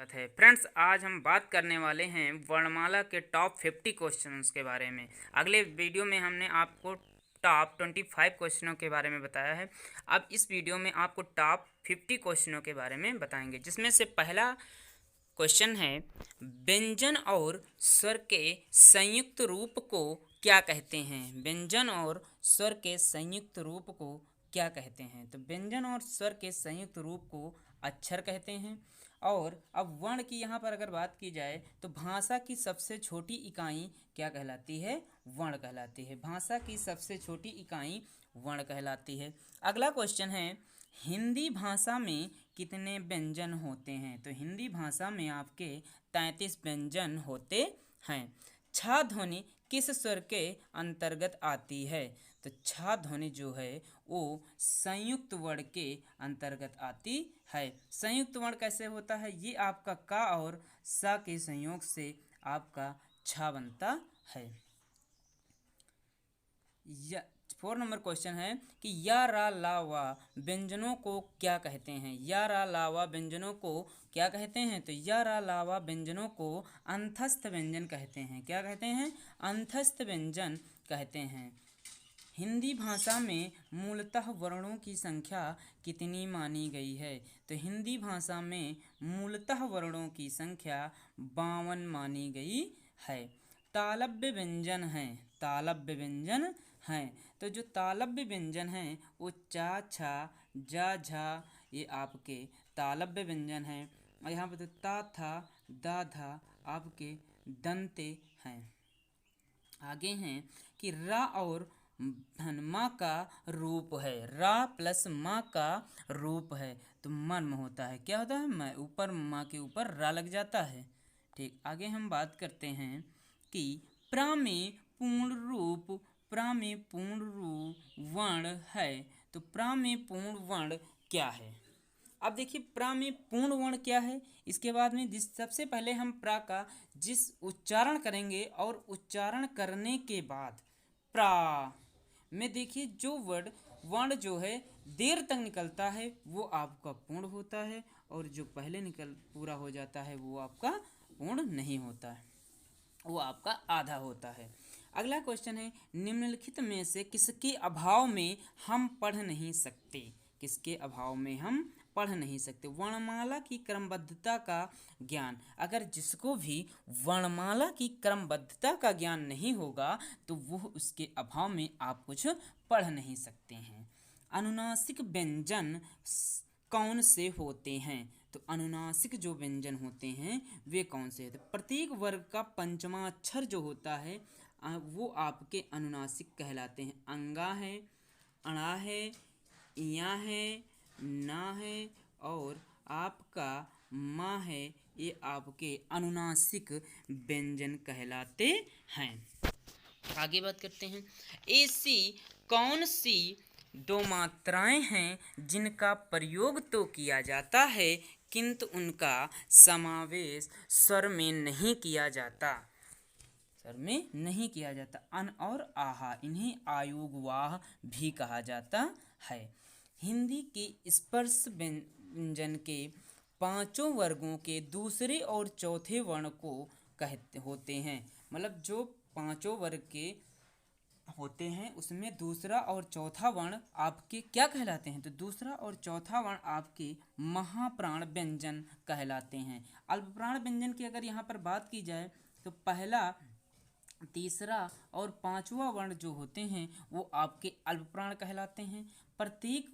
स्वागत है फ्रेंड्स। आज हम बात करने वाले हैं वर्णमाला के टॉप 50 क्वेश्चंस के बारे में। अगले वीडियो में हमने आपको टॉप 25 क्वेश्चनों के बारे में बताया है। अब इस वीडियो में आपको टॉप 50 क्वेश्चनों के बारे में बताएंगे, जिसमें से पहला क्वेश्चन है, व्यंजन और स्वर के संयुक्त रूप को क्या कहते हैं? व्यंजन और स्वर के संयुक्त रूप को क्या कहते हैं? तो व्यंजन और स्वर के संयुक्त रूप को अक्षर कहते हैं। और अब वर्ण की यहाँ पर अगर बात की जाए तो भाषा की सबसे छोटी इकाई क्या कहलाती है? वर्ण कहलाती है। भाषा की सबसे छोटी इकाई वर्ण कहलाती है। अगला क्वेश्चन है, हिंदी भाषा में कितने व्यंजन होते हैं? तो हिंदी भाषा में आपके 33 व्यंजन होते हैं। छा ध्वनि किस स्वर के अंतर्गत आती है? तो छा ध्वनि जो है वो संयुक्त वर्ण के अंतर्गत आती है। संयुक्त वर्ण कैसे होता है? ये आपका का और सा के संयोग से आपका छा बनता है। 4 नंबर क्वेश्चन है कि या रा ला वा व्यंजनों को क्या कहते हैं? या रा ला वा व्यंजनों को क्या कहते हैं? तो या रा ला वा व्यंजनों को अंतस्थ व्यंजन कहते हैं। क्या कहते हैं? अंतस्थ व्यंजन कहते हैं। हिंदी भाषा में मूलतः वर्णों की संख्या कितनी मानी गई है? तो हिंदी भाषा में मूलतः वर्णों की संख्या 52 मानी गई है। तालव्य व्यंजन हैं। तालव्य व्यंजन हैं। तो जो तालव्य व्यंजन हैं वो चा छा जा झा ये आपके तालव्य व्यंजन हैं। और यहाँ पर तो ता था दा धा आपके दंते हैं। आगे हैं कि रा और धन माँ का रूप है। रा प्लस माँ का रूप है तो मर्म होता है। क्या होता है? मैं ऊपर माँ के ऊपर रा लग जाता है। ठीक, आगे हम बात करते हैं कि प्रा में पूर्ण रूप वर्ण है। तो प्रा में पूर्ण वर्ण क्या है? अब देखिए प्रा में पूर्ण वर्ण क्या है। इसके बाद में सबसे पहले हम प्रा का जिस उच्चारण करेंगे और उच्चारण करने के बाद प्रा में देखिए जो वर्ण जो है देर तक निकलता है वो आपका पूर्ण होता है, और जो पहले पूरा हो जाता है वो आपका पूर्ण नहीं होता है, वो आपका आधा होता है। अगला क्वेश्चन है, निम्नलिखित में से किसके अभाव में हम पढ़ नहीं सकते? किसके अभाव में हम पढ़ नहीं सकते? वर्णमाला की क्रमबद्धता का ज्ञान। अगर जिसको भी वर्णमाला की क्रमबद्धता का ज्ञान नहीं होगा तो वो उसके अभाव में आप कुछ पढ़ नहीं सकते हैं। अनुनासिक व्यंजन कौन से होते हैं? तो अनुनासिक जो व्यंजन होते हैं वे कौन से होते हैं? प्रत्येक वर्ग का पंचमा अक्षर जो होता है वो आपके अनुनासिक कहलाते हैं। अंगा है, अणा है, इया है, ना है और आपका माँ है, ये आपके अनुनासिक व्यंजन कहलाते हैं। आगे बात करते हैं, ऐसी कौन सी दो मात्राएं हैं जिनका प्रयोग तो किया जाता है किंतु उनका समावेश स्वर में नहीं किया जाता? स्वर में नहीं किया जाता। अन और आहा, इन्हें आयुगवाह भी कहा जाता है। हिंदी के स्पर्श व्यंजन के 5 वर्गों के दूसरे और चौथे वर्ण को कहते होते हैं। मतलब जो 5 वर्ग के होते हैं उसमें दूसरा और चौथा वर्ण आपके क्या कहलाते हैं? तो दूसरा और चौथा वर्ण आपके महाप्राण व्यंजन कहलाते हैं। अल्पप्राण व्यंजन की अगर यहाँ पर बात की जाए तो पहला, तीसरा और पांचवा वर्ण जो होते हैं वो आपके अल्पप्राण कहलाते हैं। प्रत्येक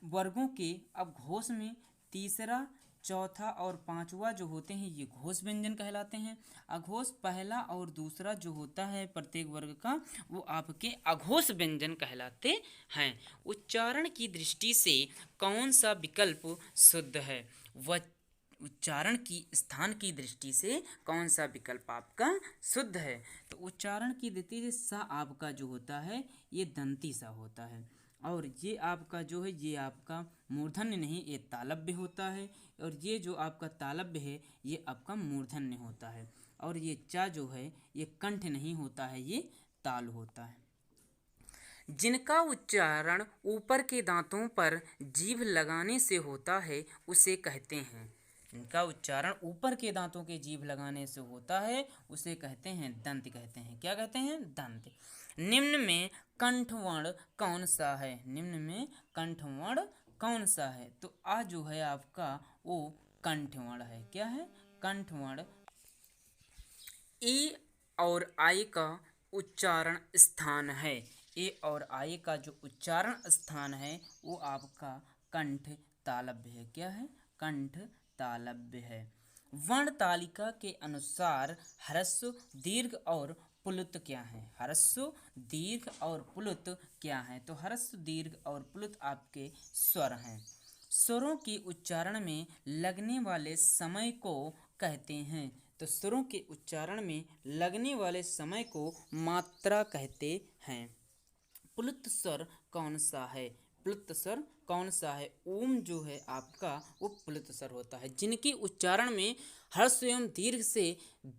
वर्गों के अब घोष में तीसरा, चौथा और पांचवा जो होते हैं ये घोष व्यंजन कहलाते हैं। अघोष पहला और दूसरा जो होता है प्रत्येक वर्ग का वो आपके अघोष व्यंजन कहलाते हैं। उच्चारण की दृष्टि से कौन सा विकल्प शुद्ध है? उच्चारण की स्थान की दृष्टि से कौन सा विकल्प आपका शुद्ध है? तो उच्चारण की दृष्टि से सा आपका जो होता है ये दंती सा होता है, और ये आपका जो है ये आपका मूर्धन्य नहीं, ये तालव्य होता है, और ये जो आपका तालव्य है ये आपका मूर्धन्य होता है, और ये चा जो है ये कंठ नहीं होता है, ये ताल होता है। जिनका उच्चारण ऊपर के दांतों पर जीभ लगाने से होता है उसे कहते हैं। इनका उच्चारण ऊपर के दांतों के जीभ लगाने से होता है, उसे कहते हैं दंत कहते हैं। क्या कहते हैं? दंत। निम्न में कंठवर्ण कौन सा है? निम्न में कंठवर्ण कौन सा है? तो आ जो है आपका वो कंठवर्ण है। क्या है? कंठवर्ण। ए और आई का उच्चारण स्थान है। ए और आई का जो उच्चारण स्थान है वो आपका कंठ तालव्य है। क्या है? कंठ तालव्य है। वर्ण तालिका के अनुसार ह्रस्व, दीर्घ और प्लुत क्या है? ह्रस्व, दीर्घ और प्लुत क्या है? तो ह्रस्व, दीर्घ और प्लुत आपके स्वर हैं। स्वरों के उच्चारण में लगने वाले समय को कहते हैं। तो स्वरों के उच्चारण में लगने वाले समय को मात्रा कहते हैं। प्लुत स्वर कौन सा है? प्लुत स्वर कौन सा है? ओम जो है आपका वो प्लुत स्वर होता है। जिनके उच्चारण में हर्ष एवं दीर्घ से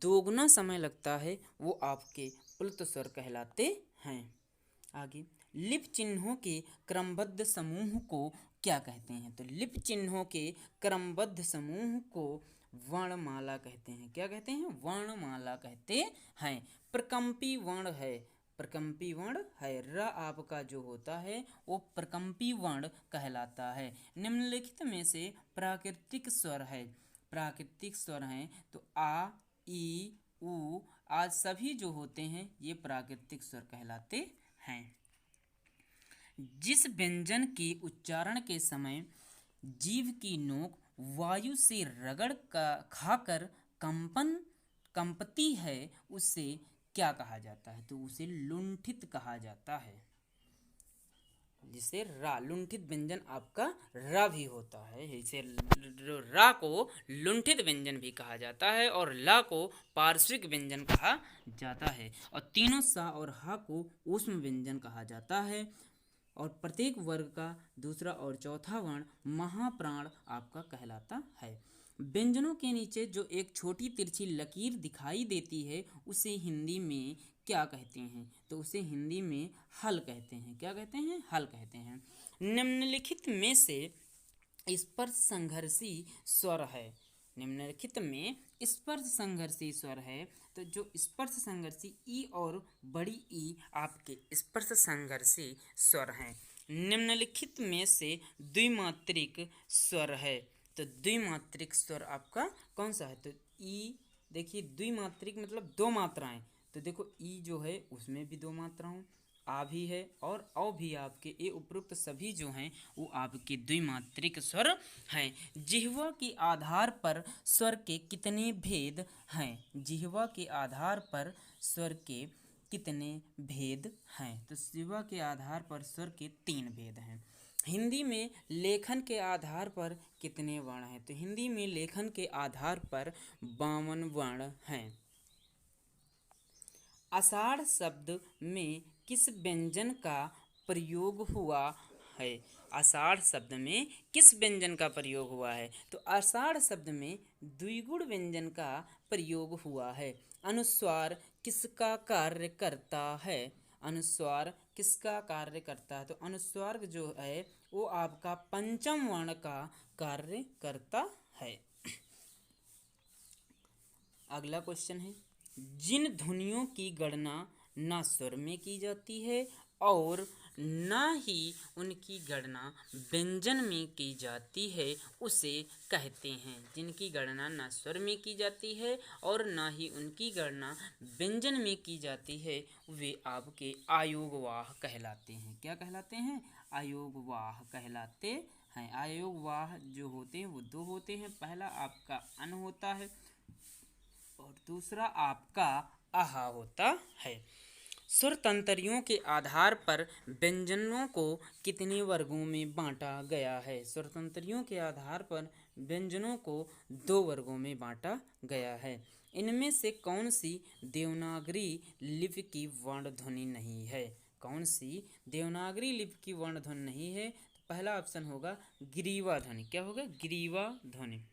दोगुना समय लगता है वो आपके प्लुत स्वर कहलाते हैं। आगे, लिप चिन्हों के क्रमबद्ध समूह को क्या कहते हैं? तो लिप चिन्हों के क्रमबद्ध समूह को वर्णमाला कहते हैं। क्या कहते हैं? वर्णमाला कहते हैं। प्रकंपी वर्ण है। प्रकंपी वर्ण है। र आपका जो होता है वो प्रकंपी वर्ण कहलाता है। निम्नलिखित में से प्राकृतिक स्वर है। प्राकृतिक स्वर हैं तो आ, ई, उ आज सभी जो होते हैं ये प्राकृतिक स्वर कहलाते हैं। जिस व्यंजन के उच्चारण के समय जीभ की नोक वायु से रगड़ खाकर कंपती है उसे क्या कहा जाता है? तो उसे लुंठित कहा जाता है। जिसे रा, लुंठित व्यंजन आपका रा भी होता है। इसे रा को लुंठित व्यंजन भी कहा जाता है और ला को पार्श्विक व्यंजन कहा जाता है। और तीनों सा और हा को ऊष्म व्यंजन कहा जाता है। और प्रत्येक वर्ग का दूसरा और चौथा वर्ण महाप्राण आपका कहलाता है। व्यंजनों के नीचे जो एक छोटी तिरछी लकीर दिखाई देती है उसे हिंदी में क्या कहते हैं? तो उसे हिंदी में हल कहते हैं। क्या कहते हैं? हल कहते हैं। निम्नलिखित में से स्पर्श संघर्षी स्वर है। निम्नलिखित में स्पर्श संघर्षी स्वर है तो जो स्पर्श संघर्षी ई और बड़ी ई आपके स्पर्श संघर्षी स्वर हैं। निम्नलिखित में से द्विमात्रिक स्वर है तो द्विमात्रिक स्वर आपका कौन सा है? तो ई, देखिए द्विमात्रिक मतलब दो मात्राएं। तो देखो ई जो है उसमें भी दो मात्राएं, आ भी है और औ भी आपके ये उपरोक्त सभी जो हैं वो आपके द्विमात्रिक स्वर हैं। जिह्वा के आधार पर स्वर के कितने भेद हैं? जिह्वा के आधार पर स्वर के कितने भेद हैं? तो जिह्वा के आधार पर स्वर के 3 भेद हैं। हिंदी में लेखन के आधार पर कितने वर्ण हैं? तो हिंदी में लेखन के आधार पर 52 वर्ण हैं। आषाढ़ शब्द में किस व्यंजन का प्रयोग हुआ है? आषाढ़ शब्द में किस व्यंजन का प्रयोग हुआ है? तो आषाढ़ शब्द में द्विगुण व्यंजन का प्रयोग हुआ है। अनुस्वार किसका कार्य करता है? अनुस्वार किसका कार्य करता है? तो अनुस्वार जो है वो आपका पंचम वर्ण का कार्य करता है। अगला क्वेश्चन है, जिन ध्वनियों की गणना न स्वर में की जाती है और न ही उनकी गणना व्यंजन में की जाती है उसे कहते हैं। जिनकी गणना न स्वर में की जाती है और न ही उनकी गणना व्यंजन में की जाती है वे आपके आयोगवाह कहलाते हैं। क्या कहलाते हैं? आयोगवाह कहलाते हैं। आयोगवाह जो होते हैं वो दो होते हैं। पहला आपका अन होता है और दूसरा आपका आहा होता है। सुर तंत्रियों के आधार पर व्यंजनों को कितने वर्गों में बांटा गया है? सुर तंत्रियों के आधार पर व्यंजनों को 2 वर्गों में बांटा गया है। इनमें से कौन सी देवनागरी लिपि की वर्ण ध्वनि नहीं है? कौन सी देवनागरी लिपि की वर्ण ध्वनि नहीं है? तो पहला ऑप्शन होगा ग्रीवा ध्वनि। क्या होगा? ग्रीवा ध्वनि।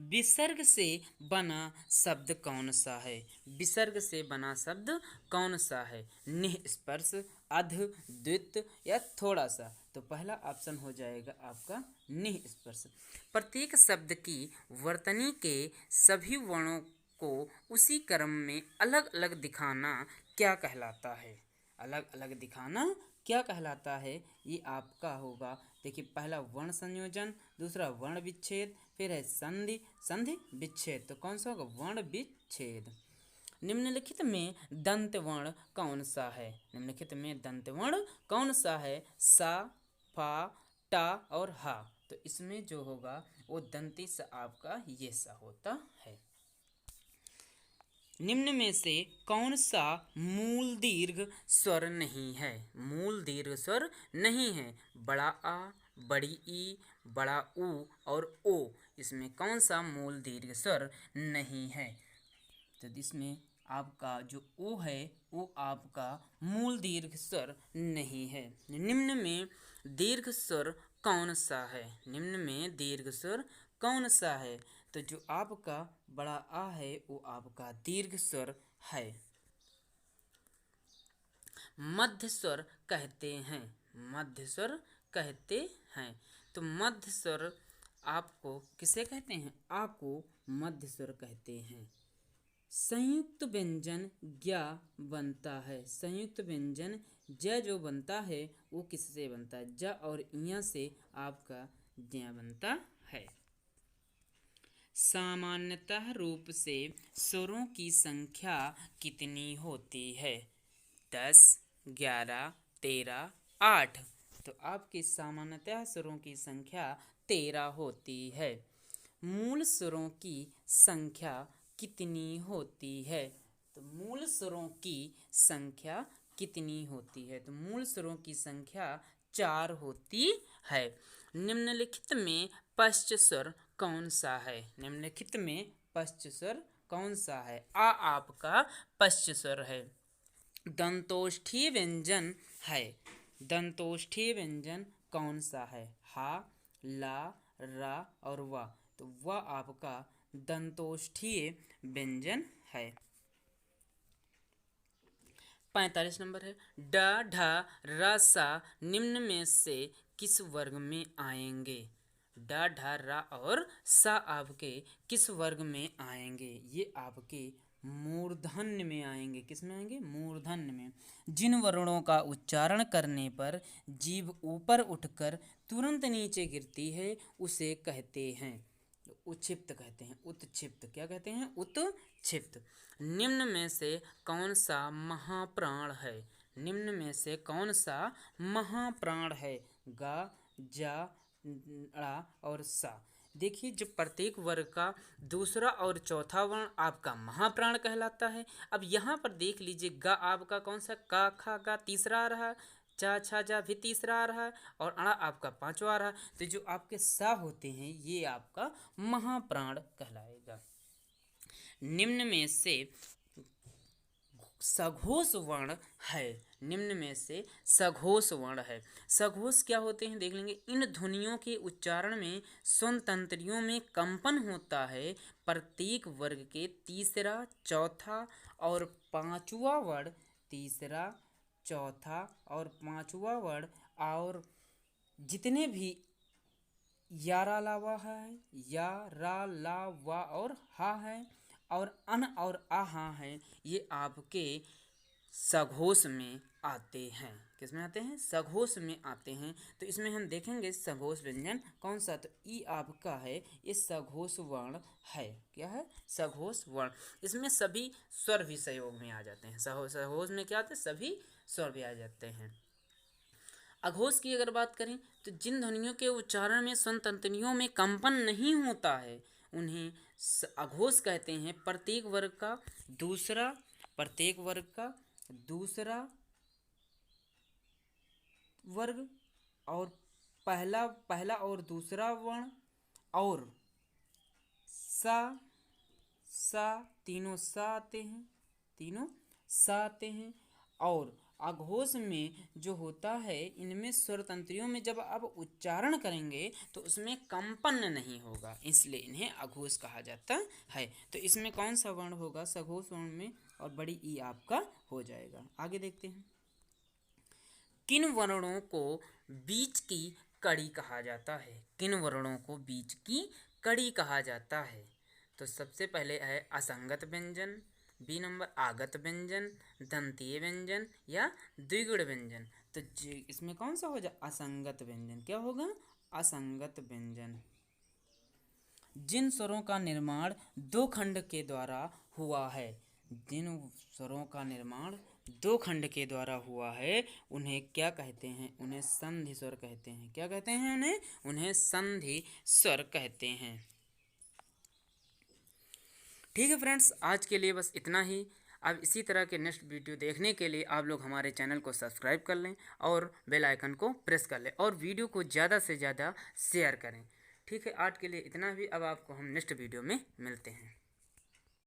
विसर्ग से बना शब्द कौन सा है? विसर्ग से बना शब्द कौन सा है? निःस्पर्श, अध, द्वित या थोड़ा सा? तो पहला ऑप्शन हो जाएगा आपका निःस्पर्श। प्रत्येक शब्द की वर्तनी के सभी वर्णों को उसी क्रम में अलग अलग दिखाना क्या कहलाता है? अलग अलग दिखाना क्या कहलाता है? ये आपका होगा, देखिए, पहला वर्ण संयोजन, दूसरा वर्ण विच्छेद, फिर है संधि, संधि विच्छेद। तो कौन सा होगा? वर्ण विच्छेद। निम्नलिखित में दंत वर्ण कौन सा है? निम्नलिखित में दंत वर्ण कौन सा है? सा, फा, टा और हा। तो इसमें जो होगा वो दंती सा आपका ये सा होता है। निम्न में से कौन सा मूल दीर्घ स्वर नहीं है? मूल दीर्घ स्वर नहीं है। बड़ा आ, बड़ी ई, बड़ा ऊ और ओ, इसमें कौन सा मूल दीर्घ स्वर नहीं है? तो इसमें आपका जो ओ है वो आपका मूल दीर्घ स्वर नहीं है। निम्न में दीर्घ स्वर कौन सा है? निम्न में दीर्घ स्वर कौन सा है? तो जो आपका बड़ा आ है वो आपका दीर्घ स्वर है। मध्य स्वर कहते हैं, मध्य स्वर कहते हैं। तो मध्य स्वर आपको किसे कहते हैं? आ को मध्य स्वर कहते हैं। संयुक्त व्यंजन ज्ञ बनता है। संयुक्त व्यंजन ज जो बनता है वो किससे बनता है? ज और इया से आपका ज्ञ बनता है। सामान्यतः रूप से स्वरों की संख्या कितनी होती है? 10, 11, 13, 8। तो आपकी सामान्यतः स्वरों की संख्या 13 होती है। मूल स्वरों की संख्या कितनी होती है? तो मूल स्वरों की संख्या कितनी होती है? तो मूल स्वरों की संख्या 4 होती है। निम्नलिखित में पश्च स्वर कौन सा है? निम्नलिखित में पश्च स्वर कौन सा है? आ आपका पश्च स्वर है। दंतोष्ठीय व्यंजन है। दंतोष्ठीय व्यंजन कौन सा है? हा, ला, रा और वा। तो वह आपका दंतोष्ठीय व्यंजन है। 45 नंबर है। ड, ढ, र, सा निम्न में से किस वर्ग में आएंगे? ड, ढ, र और सा आपके किस वर्ग में आएंगे? ये आपके मूर्धन्य में आएंगे। किस में आएंगे? मूर्धन्य में। जिन वर्णों का उच्चारण करने पर जीभ ऊपर उठकर तुरंत नीचे गिरती है उसे कहते हैं उच्छिप्त कहते हैं। उत्क्षिप्त क्या कहते हैं? उत्क्षिप्त। निम्न में से कौन सा महाप्राण है? निम्न में से कौन सा महाप्राण है? गा, जा, ड़ा और सा। देखिए, जो प्रत्येक वर्ग का दूसरा और चौथा वर्ण आपका महाप्राण कहलाता है। अब यहाँ पर देख लीजिए, ग आपका कौन सा? का, खा, गा तीसरा आ रहा, चा, छा, जा भी तीसरा आ रहा है और अड़ा आपका पांचवा आ रहा है। तो जो आपके सा होते हैं ये आपका महाप्राण कहलाएगा। निम्न में से सघोष वर्ण है। निम्न में से सघोष वर्ण है। सघोष क्या होते हैं देख लेंगे। इन ध्वनियों के उच्चारण में स्वन तंत्रियों में कंपन होता है। प्रत्येक वर्ग के तीसरा, चौथा और पांचवा वर्ण, तीसरा, चौथा और पांचवा वर्ण और जितने भी यारा लावा है, या, रा, ला, वा और हा है और अन और आहा है, ये आपके सघोष में आते हैं। किस में आते हैं? सघोष में आते हैं। तो इसमें हम देखेंगे सघोष व्यंजन कौन सा। तो ई आपका है, ये सघोष वर्ण है। क्या है? सघोष वर्ण। इसमें सभी स्वर भी सहयोग में आ जाते हैं। सघोष में क्या आते हैं? सभी स्वर भी आ जाते हैं। अघोष की अगर बात करें तो जिन ध्वनियों के उच्चारण में स्वन तंत्रियों में कंपन नहीं होता है उन्हें अघोष कहते हैं। प्रत्येक वर्ग का दूसरा वर्ग और पहला और दूसरा वर्ण और सा तीनों सा आते हैं। और अघोष में जो होता है इनमें स्वर तंत्रियों में जब आप उच्चारण करेंगे तो उसमें कंपन नहीं होगा, इसलिए इन्हें अघोष कहा जाता है। तो इसमें कौन सा वर्ण होगा? सघोष वर्ण में और बड़ी ई आपका हो जाएगा। आगे देखते हैं। किन वर्णों को बीच की कड़ी कहा जाता है? किन वर्णों को बीच की कड़ी कहा जाता है? तो सबसे पहले है असंगत व्यंजन, बी नंबर आगत व्यंजन, दंतीय व्यंजन या द्विगुण व्यंजन। तो इसमें कौन सा हो जाए? असंगत व्यंजन। क्या होगा? असंगत व्यंजन। जिन स्वरों का निर्माण दो खंड के द्वारा हुआ है, जिन स्वरों का निर्माण दो खंड के द्वारा हुआ है उन्हें क्या कहते हैं? उन्हें संधि स्वर कहते हैं। क्या कहते हैं उन्हें? उन्हें संधि स्वर कहते हैं। ठीक है फ्रेंड्स, आज के लिए बस इतना ही। अब इसी तरह के नेक्स्ट वीडियो देखने के लिए आप लोग हमारे चैनल को सब्सक्राइब कर लें और बेल आइकन को प्रेस कर लें और वीडियो को ज़्यादा से ज़्यादा शेयर करें। ठीक है, आज के लिए इतना ही। अब आपको हम नेक्स्ट वीडियो में मिलते हैं।